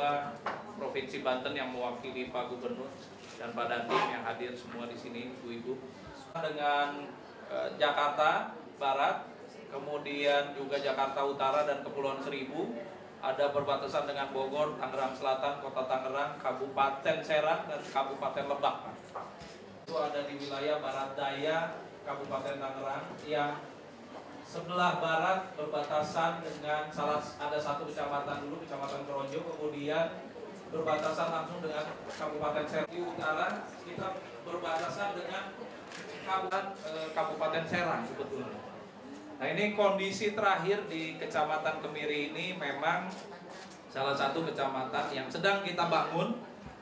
kedua Provinsi Banten yang mewakili Pak Gubernur dan Pak Dandim yang hadir semua di sini, ibu-ibu. Dengan Jakarta Barat, kemudian juga Jakarta Utara dan Kepulauan Seribu, ada perbatasan dengan Bogor, Tangerang Selatan, Kota Tangerang, Kabupaten Serang, dan Kabupaten Lebak. Itu ada di wilayah Barat Daya, Kabupaten Tangerang, yang sebelah barat berbatasan dengan ada satu kecamatan dulu, Kecamatan Keronjo, kemudian berbatasan langsung dengan Kabupaten Serang. Di utara kita berbatasan dengan Kabupaten Serang sebetulnya. Nah, ini kondisi terakhir di Kecamatan Kemiri ini memang salah satu kecamatan yang sedang kita bangun,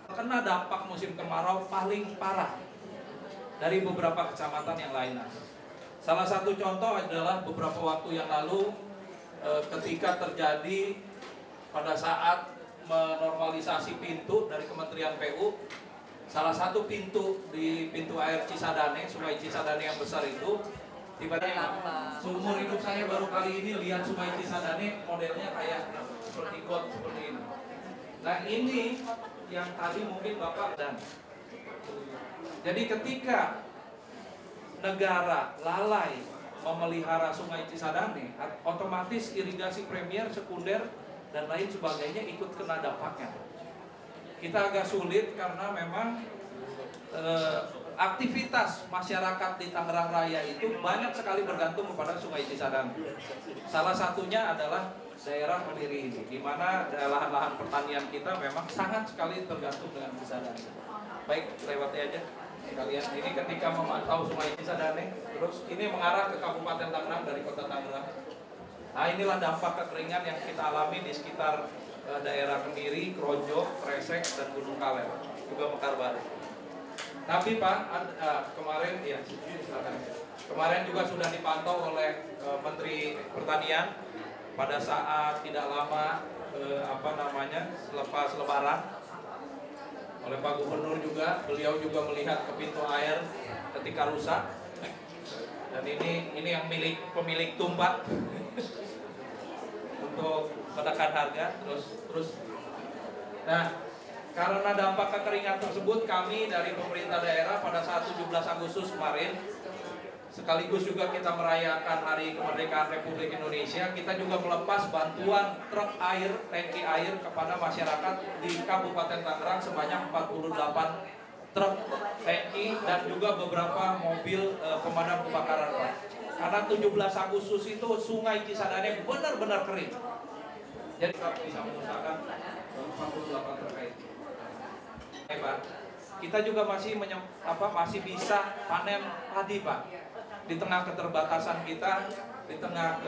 kena dampak musim kemarau paling parah dari beberapa kecamatan yang lainnya. Salah satu contoh adalah beberapa waktu yang lalu ketika terjadi pada saat menormalisasi pintu dari Kementerian PU, salah satu pintu di pintu air Cisadane, Sungai Cisadane yang besar itu, tiba-tiba seumur hidup saya baru kali ini lihat Sungai Cisadane modelnya kayak seperti got seperti ini. Nah, ini yang tadi mungkin Bapak dan jadi ketika negara lalai memelihara Sungai Cisadane, otomatis irigasi primer, sekunder, dan lain sebagainya ikut kena dampaknya. Kita agak sulit karena memang aktivitas masyarakat di Tangerang Raya itu banyak sekali bergantung kepada Sungai Cisadane. Salah satunya adalah daerah Kemiri ini, di mana lahan-lahan pertanian kita memang sangat sekali tergantung dengan Cisadane. Baik, lewati aja sekalian. Ini ketika memantau Sungai Cisadane, terus ini mengarah ke Kabupaten Tangerang dari Kota Tangerang. Nah, inilah dampak kekeringan yang kita alami di sekitar daerah Kemiri, Keronjo, Kresek, dan Gunung Kaler, juga Mekarbaru. Tapi Pak, kemarin ya, kemarin juga sudah dipantau oleh Menteri Pertanian pada saat tidak lama selepas Lebaran, oleh Pak Gubernur juga, beliau juga melihat ke pintu air ketika rusak, dan ini yang pemilik tumpak untuk menekan harga terus. Nah, karena dampak kekeringan tersebut, kami dari pemerintah daerah pada saat 17 Agustus kemarin, sekaligus juga kita merayakan Hari Kemerdekaan Republik Indonesia, kita juga melepas bantuan truk air, tangki air kepada masyarakat di Kabupaten Tangerang sebanyak 48 truk tangki dan juga beberapa mobil pemadam kebakaran, Pak. Karena 17 Agustus itu Sungai Cisadane benar-benar kering. Jadi kita bisa mengusahakan 48 terkait. Pak, kita juga masih bisa panen padi, Pak. Di tengah keterbatasan kita, di tengah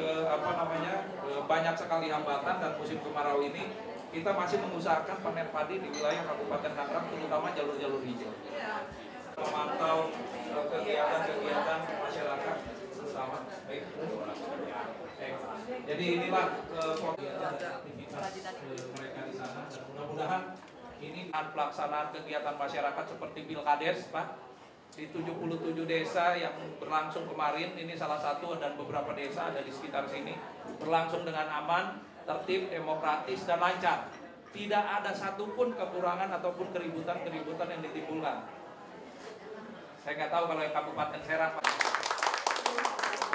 banyak sekali hambatan dan musim kemarau ini, kita masih mengusahakan panen padi di wilayah Kabupaten Tangerang, terutama jalur-jalur hijau. Memantau kegiatan-kegiatan masyarakat bersama. Baik. Jadi inilah aktivitas mereka di sana, dan mudah-mudahan ini pelaksanaan kegiatan masyarakat seperti Pilkades, Pak, di 77 desa yang berlangsung kemarin, ini salah satu dan beberapa desa ada di sekitar sini, berlangsung dengan aman, tertib, demokratis, dan lancar. Tidak ada satupun kekurangan ataupun keributan yang ditimbulkan. Saya nggak tahu kalau yang Kabupaten Serang, Pak.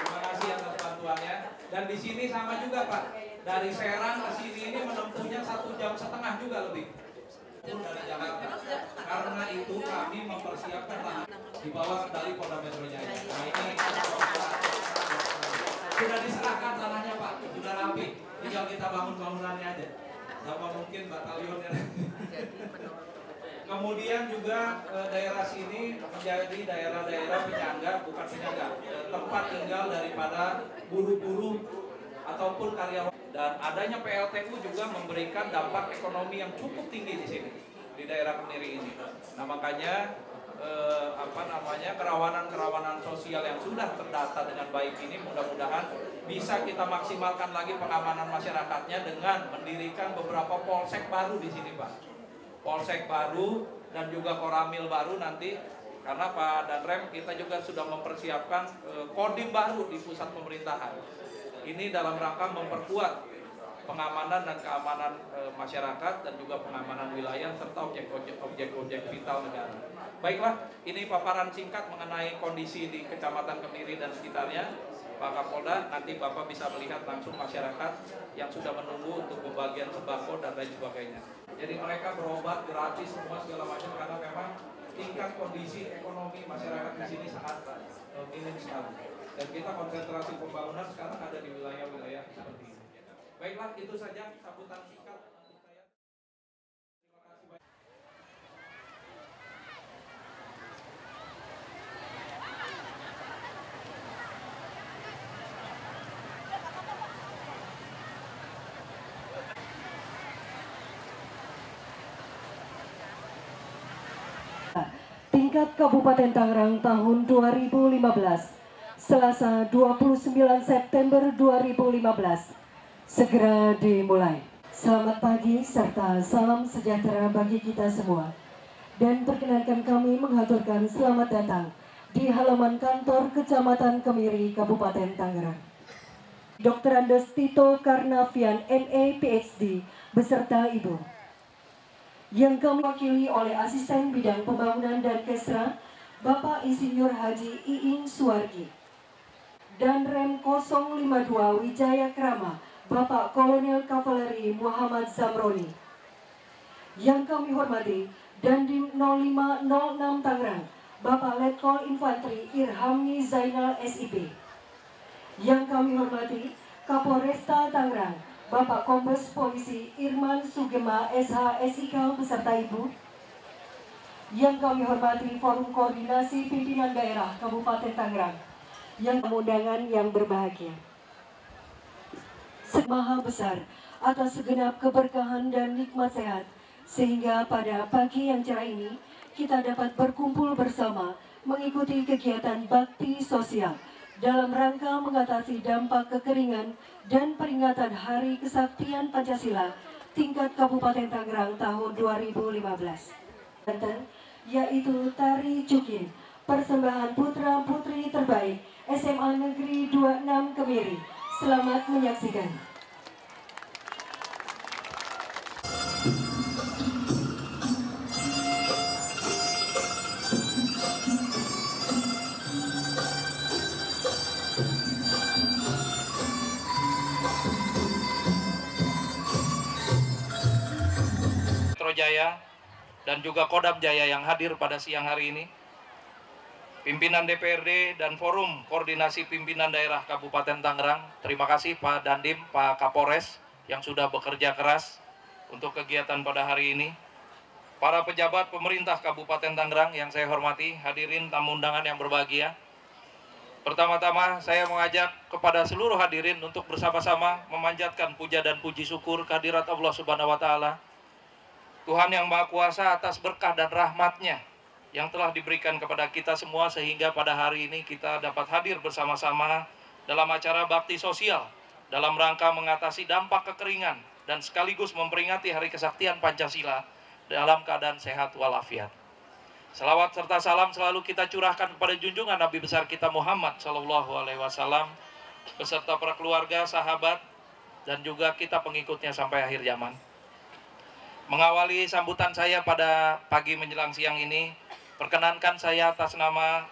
Terima kasih atas bantuannya. Dan di sini sama juga, Pak. Dari Serang ke sini ini menempuhnya 1,5 jam juga lebih. Dari Jakarta. Karena itu kami mempersiapkan lahan di bawah kendali Polda Metro Jaya. Nah, ini sudah diserahkan tanahnya, Pak. Sudah rapi. Tinggal kita bangun bangunannya aja. Sama mungkin batalionnya. Kemudian juga daerah sini menjadi daerah-daerah penyangga, bukan penyangga, tempat tinggal daripada buruh-buruh ataupun karyawan. Dan adanya PLTU juga memberikan dampak ekonomi yang cukup tinggi di sini, di daerah Kemiri ini. Nah, makanya kerawanan sosial yang sudah terdata dengan baik ini mudah-mudahan bisa kita maksimalkan lagi pengamanan masyarakatnya dengan mendirikan beberapa polsek baru di sini, Pak. Polsek baru dan juga Koramil baru nanti, karena Pak Danrem kita juga sudah mempersiapkan kodim baru di pusat pemerintahan. Ini dalam rangka memperkuat pengamanan dan keamanan masyarakat dan juga pengamanan wilayah serta objek-objek vital negara. Baiklah, ini paparan singkat mengenai kondisi di Kecamatan Kemiri dan sekitarnya. Pak Kapolda, nanti Bapak bisa melihat langsung masyarakat yang sudah menunggu untuk pembagian sembako dan lain sebagainya. Jadi mereka berobat gratis semua segala macam karena memang tingkat kondisi ekonomi masyarakat di sini sangat minim sekali. Dan kita konsentrasi pembangunan sekarang ada di wilayah-wilayah seperti ini. Baiklah, itu saja sambutan singkat. Tingkat Kabupaten Tangerang tahun 2015, Selasa 29 September 2015, segera dimulai. Selamat pagi serta salam sejahtera bagi kita semua. Dan perkenankan kami menghaturkan selamat datang di halaman kantor Kecamatan Kemiri, Kabupaten Tangerang. Dr. Andes Tito Karnavian, MA, PhD, beserta Ibu. Yang kami wakili oleh Asisten Bidang Pembangunan dan Kesra, Bapak Insinyur Haji Iing Suwargi. Dan Rem 052 Wijaya Krama, Bapak Kolonel Kavaleri Muhammad Zamroni. Yang kami hormati, Dandim 0506 Tangerang, Bapak Letkol Infanteri Irhamni Zainal SIP. Yang kami hormati, Kapolresta Tangerang, Bapak Kombes Polisi Irman Sugema SH SIK beserta Ibu. Yang kami hormati Forum Koordinasi Pimpinan Daerah Kabupaten Tangerang, yang undangan yang berbahagia. Maha besar atas segenap keberkahan dan nikmat sehat, sehingga pada pagi yang cerah ini kita dapat berkumpul bersama mengikuti kegiatan bakti sosial dalam rangka mengatasi dampak kekeringan dan peringatan Hari Kesaktian Pancasila tingkat Kabupaten Tangerang tahun 2015. Yaitu Tari Cukin, persembahan putra-putri terbaik SMA Negeri 26 Kemiri. Selamat menyaksikan. Jaya dan juga Kodam Jaya yang hadir pada siang hari ini, pimpinan DPRD dan Forum Koordinasi Pimpinan Daerah Kabupaten Tangerang, terima kasih Pak Dandim, Pak Kapolres yang sudah bekerja keras untuk kegiatan pada hari ini. Para pejabat pemerintah Kabupaten Tangerang yang saya hormati, hadirin tamu undangan yang berbahagia. Pertama-tama saya mengajak kepada seluruh hadirin untuk bersama-sama memanjatkan puja dan puji syukur kehadirat Allah Subhanahu wa Ta'ala, Tuhan yang Maha Kuasa, atas berkah dan rahmat-Nya yang telah diberikan kepada kita semua sehingga pada hari ini kita dapat hadir bersama-sama dalam acara bakti sosial dalam rangka mengatasi dampak kekeringan dan sekaligus memperingati Hari Kesaktian Pancasila dalam keadaan sehat walafiat. Salawat serta salam selalu kita curahkan kepada junjungan Nabi besar kita Muhammad SAW beserta para keluarga, sahabat, dan juga kita pengikutnya sampai akhir zaman. Mengawali sambutan saya pada pagi menjelang siang ini, perkenankan saya atas nama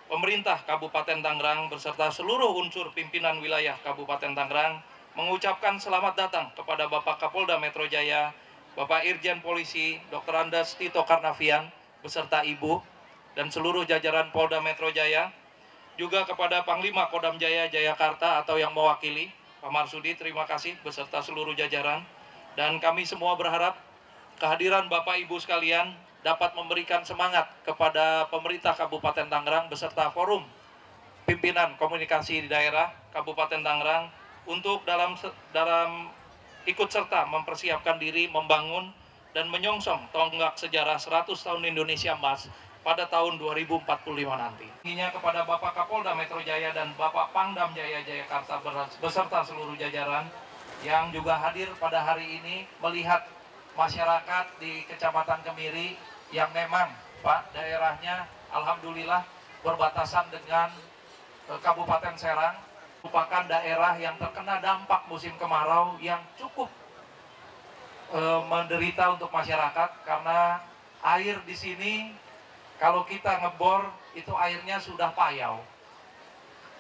pemerintah Kabupaten Tangerang beserta seluruh unsur pimpinan wilayah Kabupaten Tangerang mengucapkan selamat datang kepada Bapak Kapolda Metro Jaya, Bapak Irjen Polisi Dr. Andes Tito Karnavian beserta Ibu dan seluruh jajaran Polda Metro Jaya, juga kepada Panglima Kodam Jaya Jayakarta atau yang mewakili Pak Marsudi, terima kasih beserta seluruh jajaran. Dan kami semua berharap kehadiran Bapak Ibu sekalian dapat memberikan semangat kepada pemerintah Kabupaten Tangerang beserta Forum Pimpinan Komunikasi di Daerah Kabupaten Tangerang untuk dalam ikut serta mempersiapkan diri membangun dan menyongsong tonggak sejarah 100 tahun Indonesia Emas pada tahun 2045 nanti. Ini kepada Bapak Kapolda Metro Jaya dan Bapak Pangdam Jaya Jayakarta beserta seluruh jajaran yang juga hadir pada hari ini melihat masyarakat di Kecamatan Kemiri yang memang Pak daerahnya alhamdulillah berbatasan dengan Kabupaten Serang. merupakan daerah yang terkena dampak musim kemarau yang cukup menderita untuk masyarakat, karena air di sini kalau kita ngebor itu airnya sudah payau.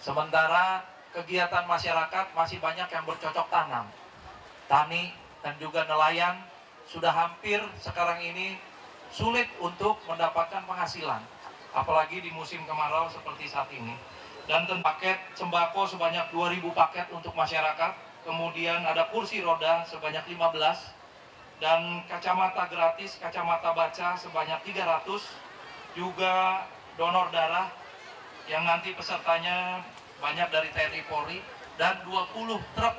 Sementara kegiatan masyarakat masih banyak yang bercocok tanam, tani dan juga nelayan sudah hampir sekarang ini sulit untuk mendapatkan penghasilan, apalagi di musim kemarau seperti saat ini. Dan paket sembako sebanyak 2.000 paket untuk masyarakat, kemudian ada kursi roda sebanyak 15, dan kacamata gratis, kacamata baca sebanyak 300, juga donor darah yang nanti pesertanya banyak dari TNI Polri, dan 20 truk.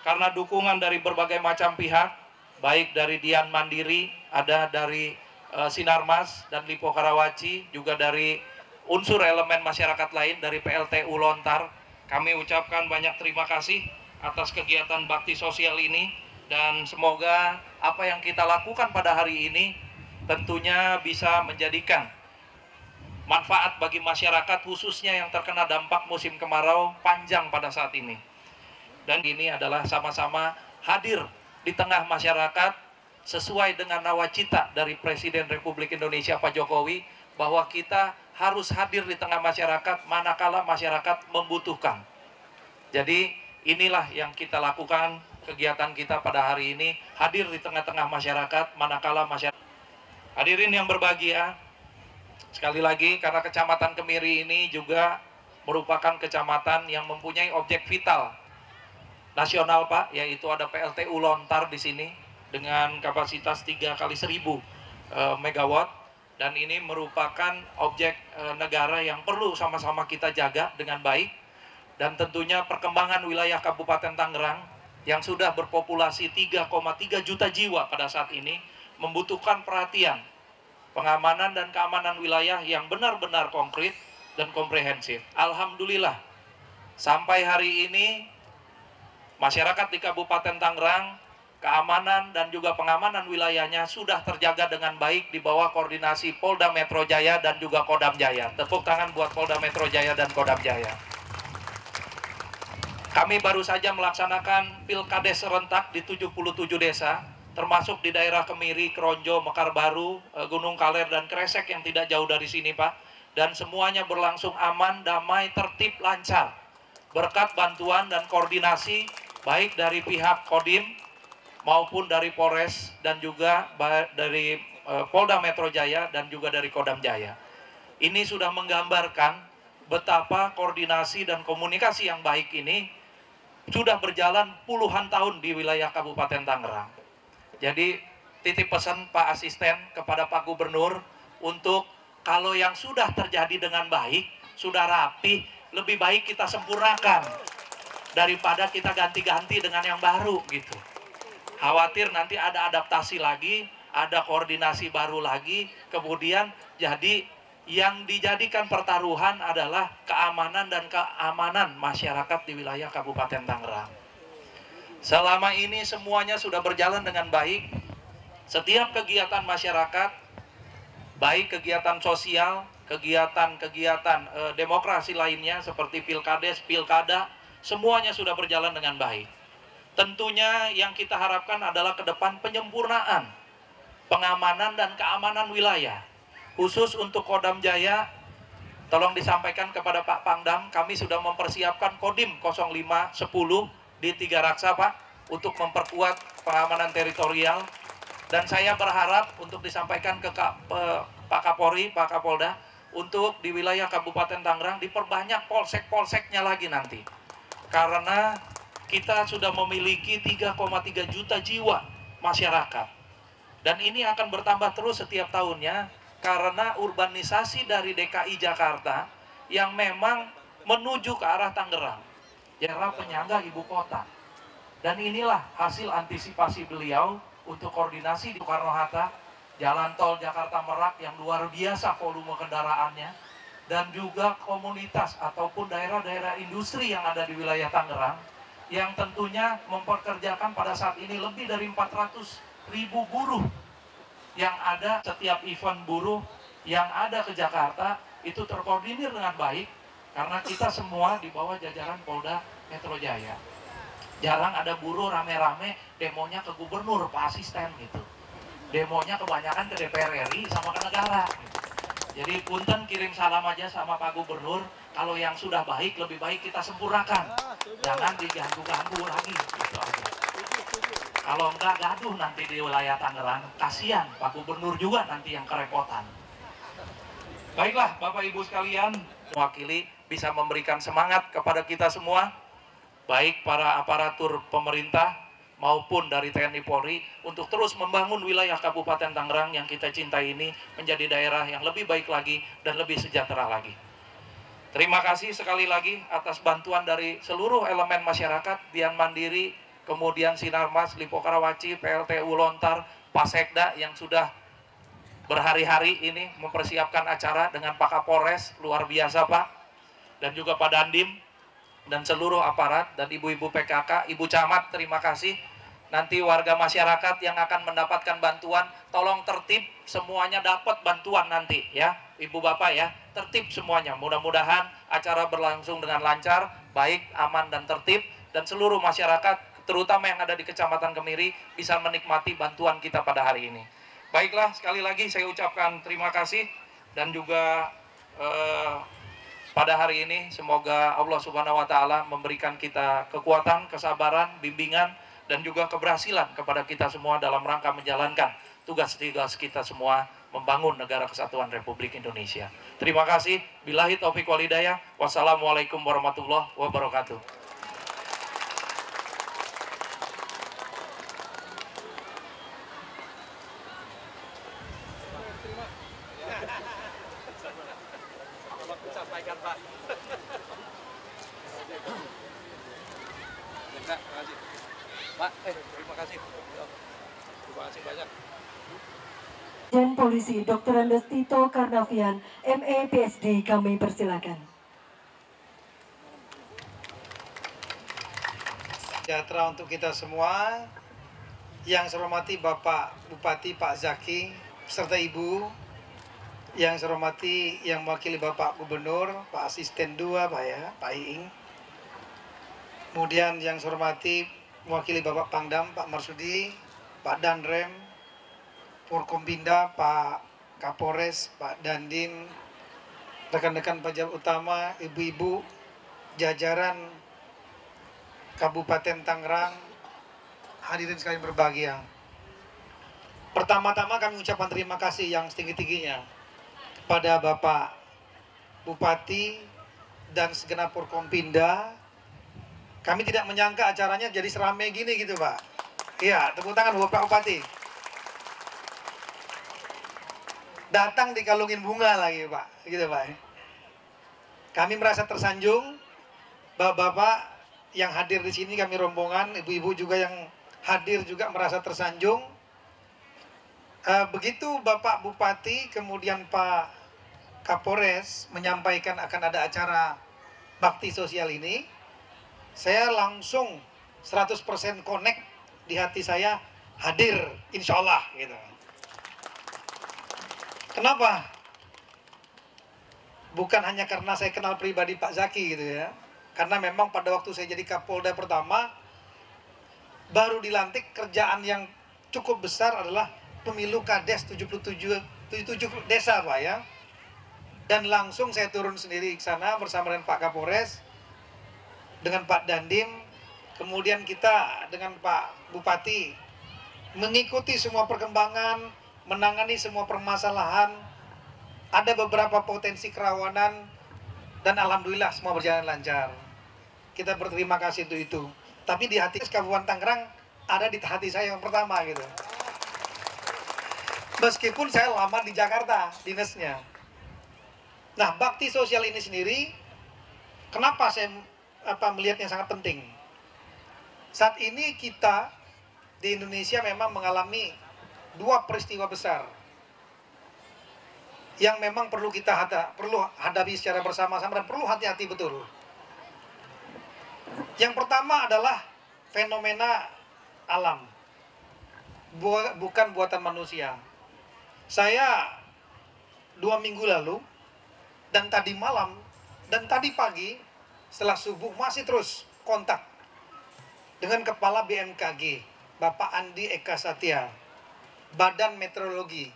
Karena dukungan dari berbagai macam pihak, baik dari Dian Mandiri, ada dari Sinarmas dan Lipo Karawaci, juga dari unsur elemen masyarakat lain dari PLTU Lontar. Kami ucapkan banyak terima kasih atas kegiatan bakti sosial ini, dan semoga apa yang kita lakukan pada hari ini tentunya bisa menjadikan manfaat bagi masyarakat, khususnya yang terkena dampak musim kemarau panjang pada saat ini. Dan ini adalah sama-sama hadir di tengah masyarakat sesuai dengan nawacita dari Presiden Republik Indonesia Pak Jokowi, bahwa kita harus hadir di tengah masyarakat manakala masyarakat membutuhkan. Jadi inilah yang kita lakukan, kegiatan kita pada hari ini, hadir di tengah-tengah masyarakat manakala masyarakat. Hadirin yang berbahagia, sekali lagi, karena Kecamatan Kemiri ini juga merupakan kecamatan yang mempunyai objek vital nasional, Pak, yaitu ada PLTU Lontar di sini dengan kapasitas 3 kali 1.000 megawatt, dan ini merupakan objek negara yang perlu sama-sama kita jaga dengan baik. Dan tentunya perkembangan wilayah Kabupaten Tangerang yang sudah berpopulasi 3,3 juta jiwa pada saat ini membutuhkan perhatian, pengamanan dan keamanan wilayah yang benar-benar konkret dan komprehensif. Alhamdulillah, sampai hari ini masyarakat di Kabupaten Tangerang, keamanan dan juga pengamanan wilayahnya sudah terjaga dengan baik di bawah koordinasi Polda Metro Jaya dan juga Kodam Jaya. Tepuk tangan buat Polda Metro Jaya dan Kodam Jaya. Kami baru saja melaksanakan pilkades serentak di 77 desa, termasuk di daerah Kemiri, Kronjo, Mekar Baru, Gunung Kaler, dan Kresek yang tidak jauh dari sini, Pak. Dan semuanya berlangsung aman, damai, tertib, lancar. Berkat bantuan dan koordinasi baik dari pihak Kodim maupun dari Polres dan juga dari Polda Metro Jaya dan juga dari Kodam Jaya. Ini sudah menggambarkan betapa koordinasi dan komunikasi yang baik ini sudah berjalan puluhan tahun di wilayah Kabupaten Tangerang. Jadi titip pesan Pak Asisten kepada Pak Gubernur untuk kalau yang sudah terjadi dengan baik, sudah rapi, lebih baik kita sempurnakan daripada kita ganti-ganti dengan yang baru gitu. Khawatir nanti ada adaptasi lagi, ada koordinasi baru lagi, kemudian jadi yang dijadikan pertaruhan adalah keamanan dan keamanan masyarakat di wilayah Kabupaten Tangerang. Selama ini semuanya sudah berjalan dengan baik. Setiap kegiatan masyarakat, baik kegiatan sosial, kegiatan demokrasi lainnya seperti pilkades, pilkada, semuanya sudah berjalan dengan baik. Tentunya yang kita harapkan adalah ke depan penyempurnaan pengamanan dan keamanan wilayah. Khusus untuk Kodam Jaya, tolong disampaikan kepada Pak Pangdam, kami sudah mempersiapkan Kodim 0510 di 3 Raksa, Pak, untuk memperkuat pengamanan teritorial. Dan saya berharap untuk disampaikan ke Pak Kapolri, Pak Kapolda, untuk di wilayah Kabupaten Tangerang diperbanyak polsek-polseknya lagi nanti. Karena kita sudah memiliki 3,3 juta jiwa masyarakat. Dan ini akan bertambah terus setiap tahunnya, karena urbanisasi dari DKI Jakarta yang memang menuju ke arah Tangerang, daerah penyangga ibu kota. Dan inilah hasil antisipasi beliau untuk koordinasi di Soekarno-Hatta, jalan tol Jakarta Merak yang luar biasa volume kendaraannya, dan juga komunitas ataupun daerah-daerah industri yang ada di wilayah Tangerang, yang tentunya mempekerjakan pada saat ini lebih dari 400.000 buruh yang ada. Setiap event buruh yang ada ke Jakarta itu terkoordinir dengan baik, Karena kita semua di bawah jajaran Polda Metro Jaya. Jarang ada buruh rame-rame demonya ke gubernur, Pak Asisten gitu. Demonya kebanyakan ke DPR RI sama ke negara gitu. Jadi punten kirim salam aja sama Pak Gubernur, kalau yang sudah baik lebih baik kita sempurnakan. Jangan diganggu-ganggu lagi gitu aja. Kalau enggak gaduh nanti di wilayah Tangerang, kasihan Pak Gubernur juga nanti yang kerepotan. Baiklah Bapak Ibu sekalian, mewakili bisa memberikan semangat kepada kita semua, baik para aparatur pemerintah maupun dari TNI Polri, untuk terus membangun wilayah Kabupaten Tangerang yang kita cintai ini menjadi daerah yang lebih baik lagi dan lebih sejahtera lagi. Terima kasih sekali lagi atas bantuan dari seluruh elemen masyarakat, Dian Mandiri, kemudian Sinarmas, Lipo Karawaci, PLTU Lontar, Pasekda yang sudah berhari-hari ini mempersiapkan acara dengan Pak Kapolres, luar biasa Pak, dan juga Pak Dandim, dan seluruh aparat, dan ibu-ibu PKK, Ibu Camat, terima kasih. Nanti warga masyarakat yang akan mendapatkan bantuan, tolong tertib, semuanya dapat bantuan nanti ya, Ibu Bapak ya, tertib semuanya. Mudah-mudahan acara berlangsung dengan lancar, baik, aman, dan tertib, dan seluruh masyarakat, terutama yang ada di Kecamatan Kemiri, bisa menikmati bantuan kita pada hari ini. Baiklah, sekali lagi saya ucapkan terima kasih, dan juga pada hari ini semoga Allah Subhanahu wa Ta'ala memberikan kita kekuatan, kesabaran, bimbingan, dan juga keberhasilan kepada kita semua dalam rangka menjalankan tugas-tugas kita semua membangun negara kesatuan Republik Indonesia. Terima kasih. Billahi taufiq wal hidayah. Wassalamualaikum warahmatullahi wabarakatuh. Sampaikan Pak. Terima kasih. Pak, terima kasih. Terima kasih banyak. Dan Polisi Dr. Andes Tito Karnavian, ME PhD, kami persilakan. Sejahtera untuk kita semua. Yang saya hormati Bapak Bupati Pak Zaki serta Ibu. Yang saya hormati yang mewakili Bapak Gubernur, Pak Asisten 2, Pak ya, Pak Iing. Kemudian yang saya hormati mewakili Bapak Pangdam, Pak Marsudi, Pak Danrem, Forkompinda, Pak Kapolres, Pak Dandim, rekan-rekan pejabat utama, ibu-ibu, jajaran Kabupaten Tangerang, hadirin sekalian berbahagia. Pertama-tama kami ucapkan terima kasih yang setinggi-tingginya pada Bapak Bupati dan segenap Forkompinda. Kami tidak menyangka acaranya jadi seramai gini gitu Pak. Iya, tepuk tangan Bapak Bupati. Datang dikalungin bunga lagi Pak, gitu Pak. Kami merasa tersanjung, Bapak-bapak yang hadir di sini, kami rombongan, ibu-ibu juga yang hadir juga merasa tersanjung. Begitu Bapak Bupati kemudian Pak Kapolres menyampaikan akan ada acara bakti sosial ini, saya langsung 100% connect di hati saya, hadir insya Allah gitu. Kenapa? Bukan hanya karena saya kenal pribadi Pak Zaki gitu ya, karena memang pada waktu saya jadi Kapolda pertama baru dilantik, kerjaan yang cukup besar adalah pemilu Kades 77 desa Pak ya. Dan langsung saya turun sendiri ke sana bersama dengan Pak Kapolres, dengan Pak Dandim, kemudian kita dengan Pak Bupati mengikuti semua perkembangan, menangani semua permasalahan. Ada beberapa potensi kerawanan dan alhamdulillah semua berjalan lancar. Kita berterima kasih untuk itu. Tapi di hati Kabupaten Tangerang ada di hati saya yang pertama gitu. Meskipun saya lama di Jakarta dinasnya. Nah, bakti sosial ini sendiri, kenapa saya melihatnya sangat penting? Saat ini kita di Indonesia memang mengalami dua peristiwa besar yang memang perlu kita hadapi secara bersama-sama dan perlu hati-hati betul. Yang pertama adalah fenomena alam, bukan buatan manusia. Saya 2 minggu lalu dan tadi malam dan tadi Tadi pagi setelah subuh masih terus kontak dengan Kepala BMKG, Bapak Andi Eka Satya, Badan Meteorologi.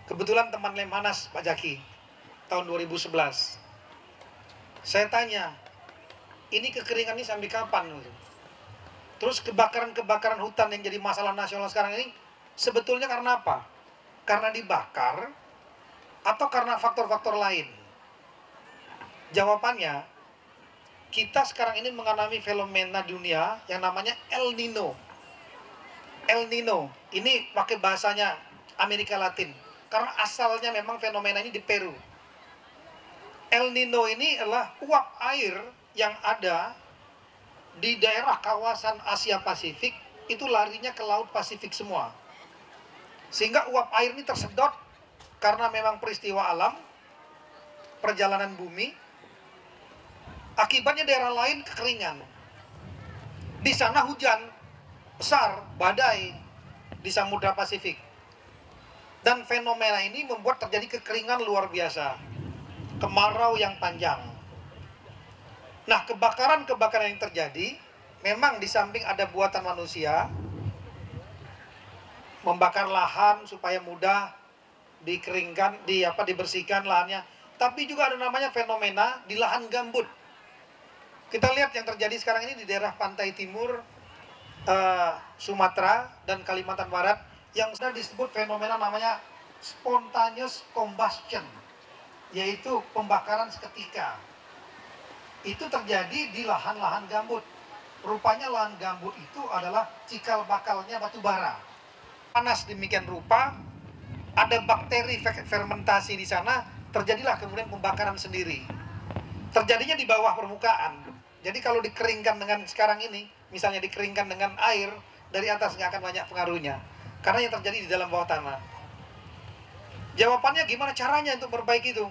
Kebetulan teman Lemhanas Pak Zaki, tahun 2011. Saya tanya, ini kekeringan ini sampai kapan? Terus kebakaran-kebakaran hutan yang jadi masalah nasional sekarang ini, sebetulnya karena apa? Karena dibakar, atau karena faktor-faktor lain? Jawabannya, kita sekarang ini mengalami fenomena dunia yang namanya El Nino. El Nino, ini pakai bahasanya Amerika Latin. Karena asalnya memang fenomena ini di Peru. El Nino ini adalah uap air yang ada di daerah kawasan Asia Pasifik, itu larinya ke Laut Pasifik semua. Sehingga uap air ini tersedot karena memang peristiwa alam, perjalanan bumi. Akibatnya daerah lain kekeringan. Di sana hujan besar, badai di Samudra Pasifik. Dan fenomena ini membuat terjadi kekeringan luar biasa. Kemarau yang panjang. Nah, kebakaran-kebakaran yang terjadi memang di samping ada buatan manusia, membakar lahan supaya mudah dikeringkan, dibersihkan lahannya, tapi juga ada namanya fenomena di lahan gambut. Kita lihat yang terjadi sekarang ini di daerah pantai timur Sumatera dan Kalimantan Barat, yang sudah disebut fenomena namanya spontaneous combustion, yaitu pembakaran seketika. Itu terjadi di lahan-lahan gambut. Rupanya lahan gambut itu adalah cikal bakalnya batu bara. Panas demikian rupa, ada bakteri fermentasi di sana, terjadilah kemudian pembakaran sendiri. Terjadinya di bawah permukaan. Jadi kalau dikeringkan dengan sekarang ini, misalnya dikeringkan dengan air, dari atas nggak akan banyak pengaruhnya. Karena yang terjadi di dalam bawah tanah. Jawabannya gimana caranya untuk memperbaiki itu?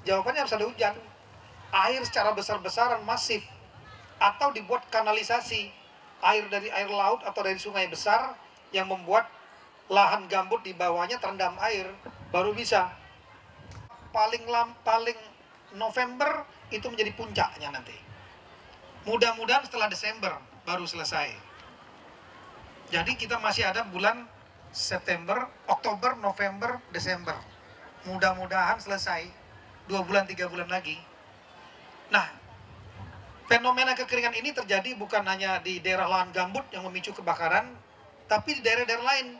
Jawabannya harus ada hujan. Air secara besar-besaran masif. Atau dibuat kanalisasi. Air dari air laut atau dari sungai besar yang membuat lahan gambut di bawahnya terendam air. Baru bisa. Paling November itu menjadi puncaknya nanti. Mudah-mudahan setelah Desember baru selesai. Jadi kita masih ada bulan September, Oktober, November, Desember. Mudah-mudahan selesai 2 bulan, 3 bulan lagi. Nah, fenomena kekeringan ini terjadi bukan hanya di daerah lahan gambut yang memicu kebakaran, tapi di daerah-daerah lain.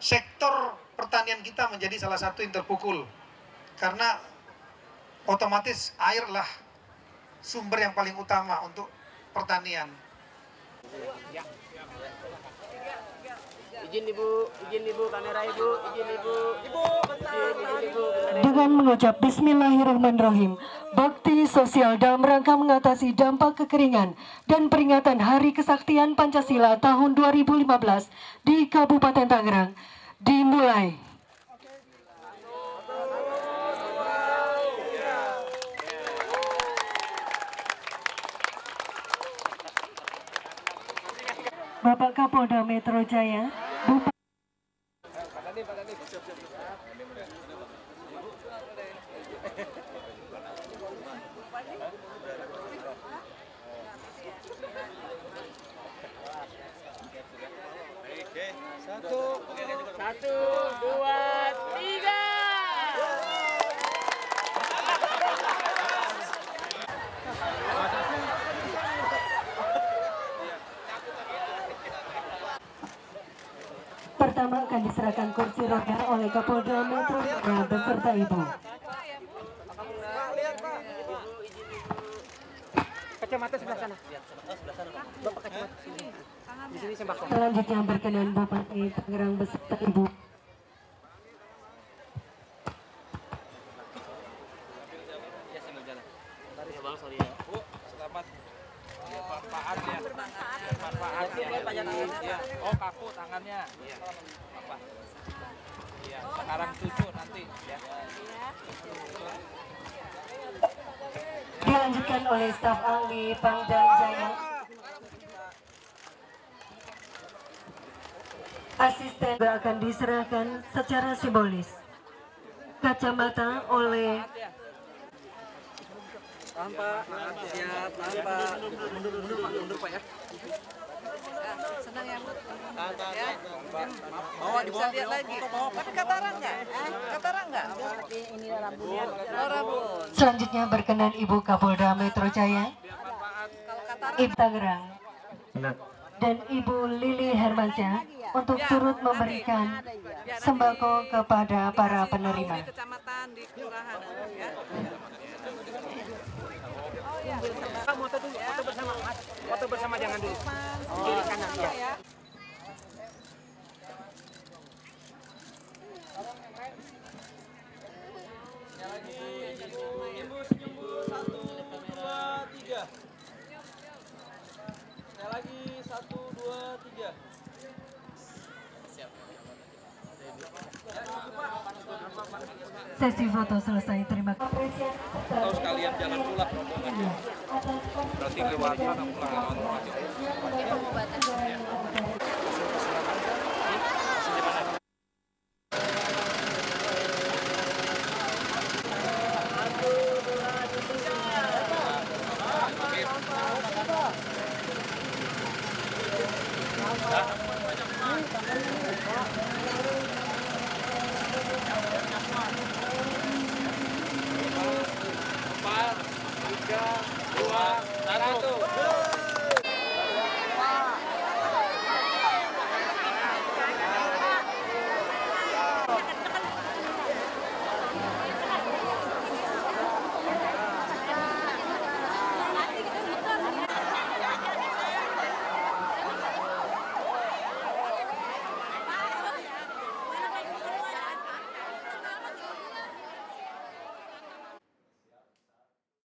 Sektor pertanian kita menjadi salah satu yang terpukul. Karena otomatis airlah sumber yang paling utama untuk pertanian. Izin ibu kamera ibu, izin ibu. Dengan mengucap Bismillahirrahmanirrahim, bakti sosial dalam rangka mengatasi dampak kekeringan dan peringatan Hari Kesaktian Pancasila tahun 2015 di Kabupaten Tangerang dimulai. Bapak Kapolda Metro Jaya, Bupati Satu, dua, tiga. pertama akan diserahkan kursi roda oleh Kapolda Metro Jaya beserta Ibu. Kacamata sebelah sana. Bapak kacamata sini. Di sini sembako. Selanjutnya berkenan Bupati Tangerang beserta Ibu. Bu, selamat bermanfaat ya. Bermanfaat ya. Oh, kaku tangannya. Iya. Apa? Iya, sekarang cucu nanti ya. Dilanjutkan oleh staf ahli Pangdam Jaya. Asisten akan diserahkan secara simbolis. Kacamata oleh Tahan Pak, siap, tahan Pak. Mundur Pak ya. Senang ya, Bu? Ya. Bawa di bawah lihat lagi. Tapi katarak nggak? Katarak nggak? Ini rambutnya. Oh, rambut. Selanjutnya berkenan Ibu Kapolda Metro Jaya, Kalau katarak Ibu Tangerang, dan Ibu Lili Hermansyah untuk turut memberikan sembako kepada para penerima. di kecamatan, di kelurahan ya. Foto dulu, foto bersama Mas. Foto bersama jangan dulu. Kiri kanan ya. Sesi foto selesai. Terima kasih. Atau sekalian jalan pulang rombongan. Berarti lewat sana pulang lewat Empat, tiga, dua, satu.